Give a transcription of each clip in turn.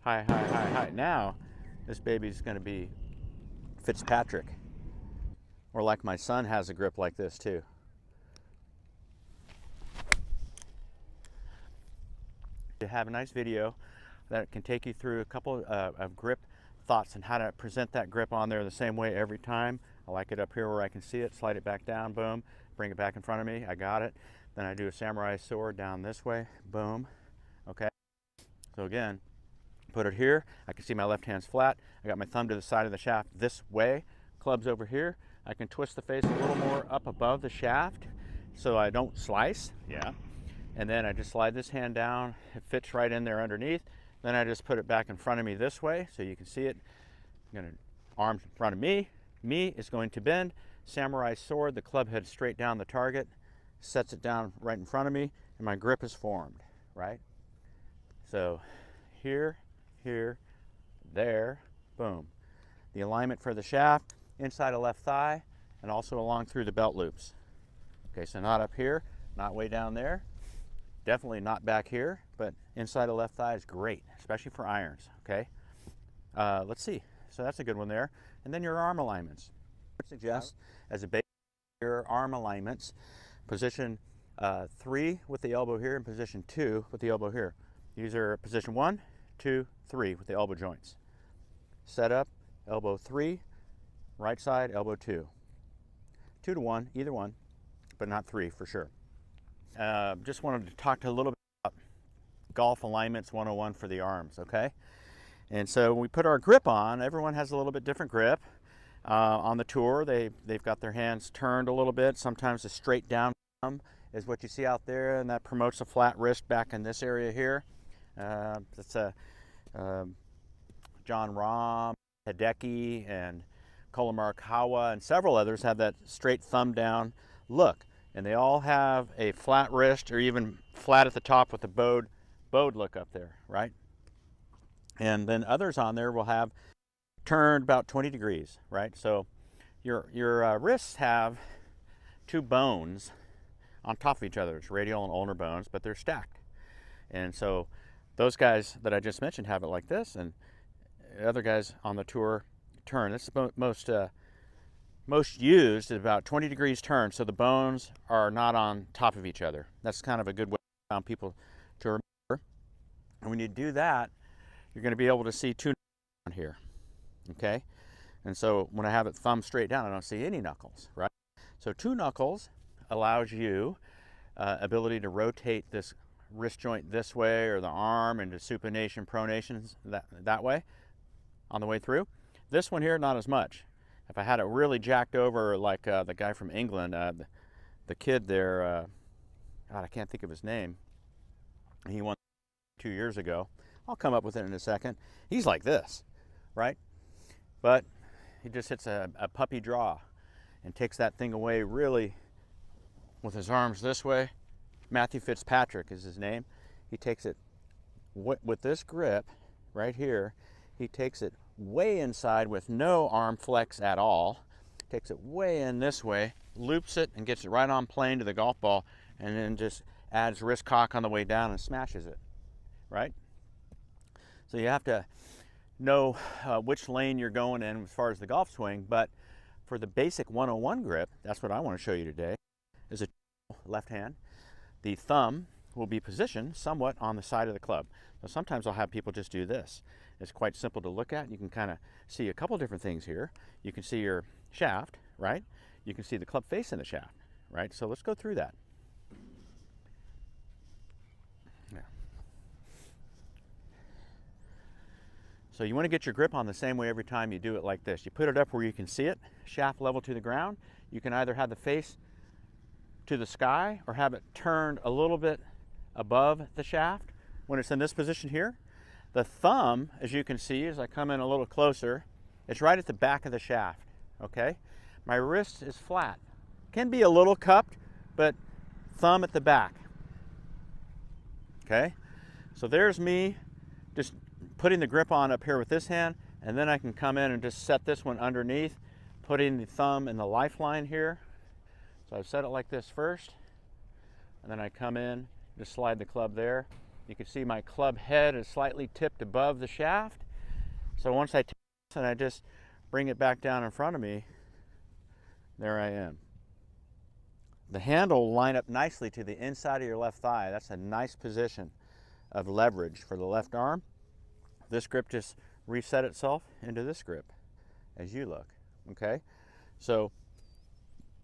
High, high, high, high. Now, this baby's going to be Fitzpatrick. Or like my son has a grip like this too. To have a nice video that can take you through a couple of grip thoughts and how to present that grip on there the same way every time. I like it up here where I can see it, slide it back down, boom, bring it back in front of me, I got it. Then I do a samurai sword down this way, boom, okay. So again, put it here, I can see my left hand's flat, I got my thumb to the side of the shaft this way, club's over here, I can twist the face a little more up above the shaft so I don't slice, yeah. And then I just slide this hand down, it fits right in there underneath. Then I just put it back in front of me this way so you can see it. I'm gonna arms in front of me is going to bend, samurai sword, the club head straight down the target, sets it down right in front of me, and my grip is formed, right? So here, here, there, boom. The alignment for the shaft, inside of left thigh, and also along through the belt loops. Okay, so not up here, not way down there, definitely not back here, but inside of left thigh is great, especially for irons, okay? Let's see, so that's a good one there. And then your arm alignments. I would suggest as a base, your arm alignments, position 3 with the elbow here and position 2 with the elbow here. These are position 1, 2, 3 with the elbow joints. Set up, elbow 3, right side, elbow 2. 2 to 1, either one, but not 3 for sure. Just wanted to talk a little bit about golf alignments 101 for the arms, okay? And so when we put our grip on, everyone has a little bit different grip. On the tour, they've got their hands turned a little bit. Sometimes a straight down thumb is what you see out there, and that promotes a flat wrist back in this area here. That's John Rahm, Hideki, and Collin Morikawa, and several others have that straight thumb down look. And they all have a flat wrist or even flat at the top with the bowed look up there, right? And then others on there will have turned about 20 degrees, right? So your wrists have two bones on top of each other. It's radial and ulnar bones, but they're stacked. And so those guys that I just mentioned have it like this, and other guys on the tour turn. This is most used at about 20 degrees turn, so the bones are not on top of each other. That's kind of a good way for people to remember. And when you do that, you're going to be able to see two knuckles on here, okay? And so when I have it thumb straight down, I don't see any knuckles, right? So two knuckles allows you ability to rotate this wrist joint this way, or the arm into supination, pronation that way on the way through. This one here, not as much. If I had it really jacked over like the guy from England, the kid there, God, I can't think of his name. He won 2 years ago. I'll come up with it in a second. He's like this, right? But he just hits a puppy draw and takes that thing away really with his arms this way. Matthew Fitzpatrick is his name. He takes it with this grip right here. He takes it way inside with no arm flex at all. Takes it way in this way, loops it, and gets it right on plane to the golf ball, and then just adds wrist cock on the way down and smashes it, right? So you have to know which lane you're going in as far as the golf swing, but for the basic 101 grip, that's what I want to show you today, is a left hand. The thumb will be positioned somewhat on the side of the club. So sometimes I'll have people just do this. It's quite simple to look at. You can kind of see a couple different things here. You can see your shaft, right? You can see the club face in the shaft, right? So let's go through that. Yeah. So you want to get your grip on the same way every time you do it like this. You put it up where you can see it, shaft level to the ground. You can either have the face to the sky or have it turned a little bit above the shaft when it's in this position here. The thumb, as you can see, as I come in a little closer, it's right at the back of the shaft, okay? My wrist is flat. Can be a little cupped, but thumb at the back, okay? So there's me just putting the grip on up here with this hand, and then I can come in and just set this one underneath, putting the thumb in the lifeline here. So I've set it like this first, and then I come in, just slide the club there, You can see my club head is slightly tipped above the shaft. So once I take this and I just bring it back down in front of me, there I am. The handle will line up nicely to the inside of your left thigh. That's a nice position of leverage for the left arm. This grip just reset itself into this grip as you look, okay? So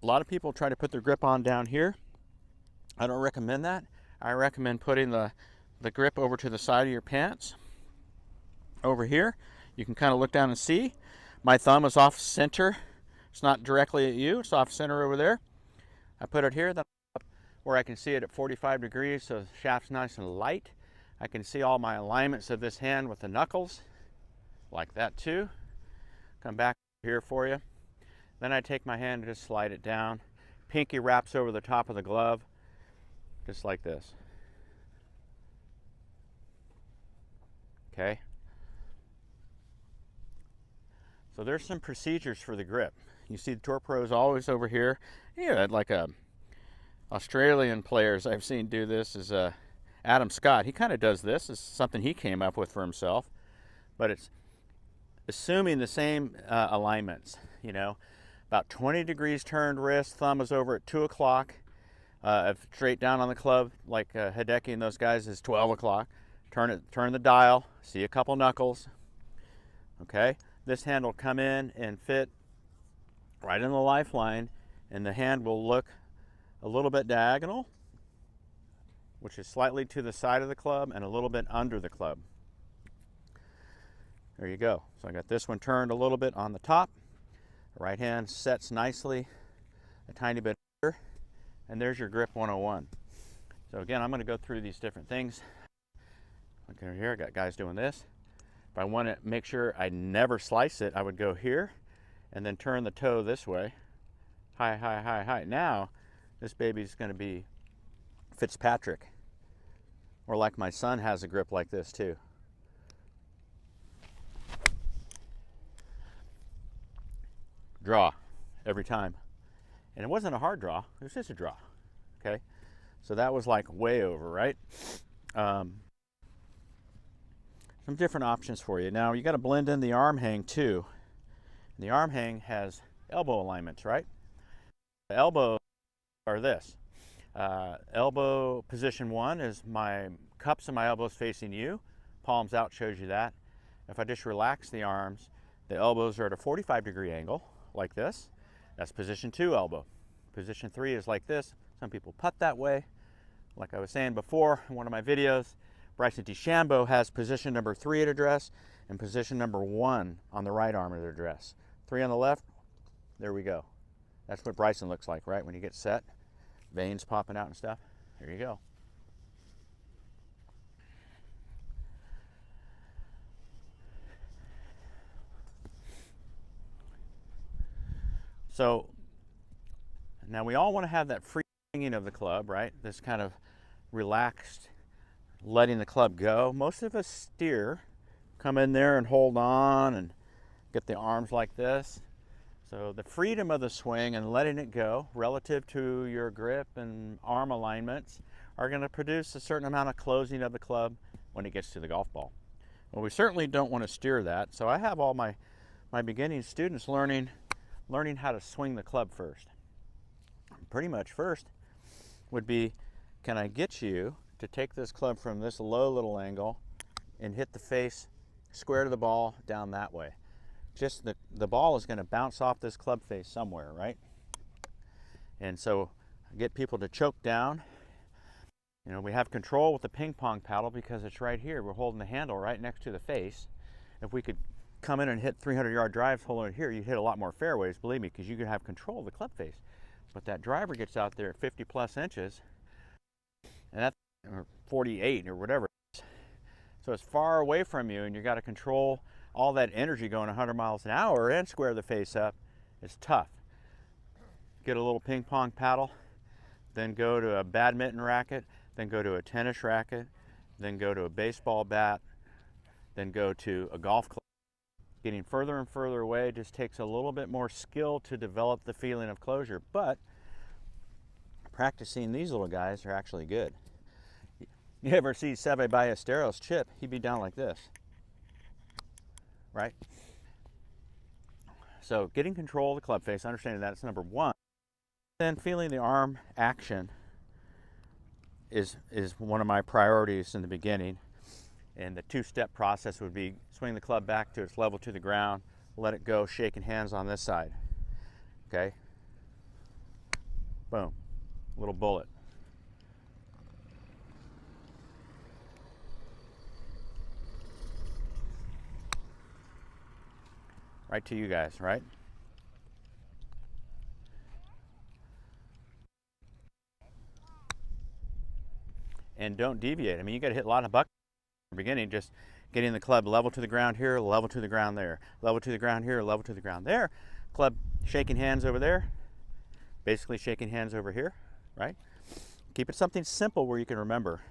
a lot of people try to put their grip on down here. I don't recommend that. I recommend putting the grip over to the side of your pants. Over here, you can kind of look down and see. My thumb is off center. It's not directly at you, it's off center over there. I put it here, then up where I can see it at 45 degrees, so the shaft's nice and light. I can see all my alignments of this hand with the knuckles, like that too. Come back here for you. Then I take my hand and just slide it down. Pinky wraps over the top of the glove, just like this. Okay. So there's some procedures for the grip. You see the Tour Pros always over here. Yeah, like Australian players I've seen do this is Adam Scott. He kind of does this. It's something he came up with for himself. But it's assuming the same alignments, you know. About 20 degrees turned wrist, thumb is over at 2 o'clock. Straight down on the club, like Hideki and those guys, is 12 o'clock. Turn the dial, see a couple knuckles. Okay, this hand will come in and fit right in the lifeline, and the hand will look a little bit diagonal, which is slightly to the side of the club and a little bit under the club. There you go. So I got this one turned a little bit on the top. The right hand sets nicely a tiny bit under, and there's your grip 101. So again, I'm going to go through these different things. Look over here, I got guys doing this. If I want to make sure I never slice it, I would go here and then turn the toe this way. High, high, high, high. Now, this baby's going to be Fitzpatrick. Or like my son has a grip like this too. Draw every time. And it wasn't a hard draw, it was just a draw. Okay? So that was like way over, right? Some different options for you. Now you got to blend in the arm hang too. The arm hang has elbow alignments, right? The elbows are this. Elbow position 1 is my cups and my elbows facing you. Palms out shows you that. If I just relax the arms, the elbows are at a 45-degree angle, like this. That's position 2 elbow. Position 3 is like this. Some people putt that way. Like I was saying before in one of my videos, Bryson DeChambeau has position number 3 at address and position number 1 on the right arm at address. 3 on the left, there we go. That's what Bryson looks like, right? When you get set, veins popping out and stuff. There you go. So now we all want to have that free swinging of the club, right? This kind of relaxed, letting the club go. Most of us steer, come in there and hold on and get the arms like this. So the freedom of the swing and letting it go relative to your grip and arm alignments are going to produce a certain amount of closing of the club when it gets to the golf ball. Well, we certainly don't want to steer that. So I have all my beginning students learning how to swing the club first. Pretty much first would be, can I get you to take this club from this low little angle and hit the face square to the ball down that way. Just the ball is going to bounce off this club face somewhere, right? And so I get people to choke down. You know, we have control with the ping pong paddle because it's right here. We're holding the handle right next to the face. If we could come in and hit 300-yard drives holding it here, you'd hit a lot more fairways, believe me, because you can have control of the club face. But that driver gets out there at 50 plus inches, and that's 48 or whatever. So it's far away from you, and you got to control all that energy going 100 miles an hour and square the face up. It's tough. Get a little ping pong paddle, then go to a badminton racket, then go to a tennis racket, then go to a baseball bat, then go to a golf club. Getting further and further away just takes a little bit more skill to develop the feeling of closure, but practicing these little guys are actually good. You ever see Seve Ballesteros chip? He'd be down like this, right? So getting control of the club face, understanding that's number one. Then feeling the arm action is one of my priorities in the beginning. And the two-step process would be swing the club back to its level to the ground, let it go, shaking hands on this side. Okay? Boom. Little bullet. Right to you guys, right? And don't deviate. I mean, you got to hit a lot of buckets in the beginning, just getting the club level to the ground here, level to the ground there, level to the ground here, level to the ground there. Club shaking hands over there, basically shaking hands over here, right? Keep it something simple where you can remember.